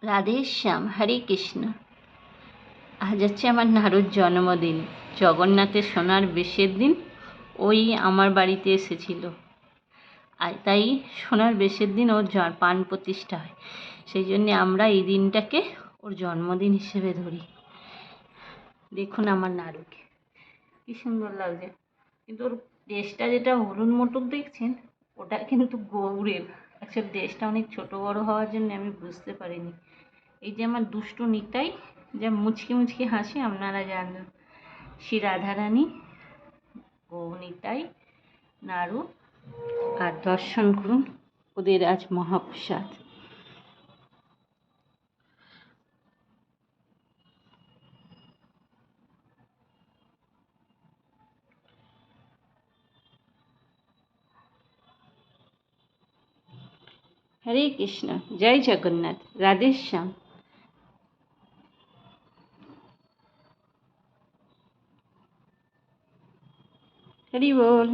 রাধে শ্যাম, হরে কৃষ্ণ। আজ হচ্ছে আমার নাড়ুর জন্মদিন, জগন্নাথের সোনার বেশের দিন। ওই আমার বাড়িতে এসেছিল, আর তাই সোনার বেশের দিন ওর প্রাণ প্রতিষ্ঠা হয়। সেই জন্যে আমরা এই দিনটাকে ওর জন্মদিন হিসেবে ধরি। দেখুন আমার নাড়ুকে কি সুন্দর লাগছে, কিন্তু ওর ড্রেসটা যেটা হলুদ মটক দেখছেন, ওটা কিন্তু গৌড়ের। অ্যাকচুয়ালি ড্রেসটা অনেক ছোট বড় হওয়ার জন্য আমি বুঝতে পারিনি। এই যে আমার দুষ্টু নিতাই, যা মুচকি মুচকি হাসি, আপনারা জানেন। শ্রী রাধারানী, ও নিতাই, নাড়ু, আর দর্শন করুন ওদের আজ মহাপ্রসাদ। হরে কৃষ্ণ, জয় জগন্নাথ, রাধে শ্যাম। হরি বল।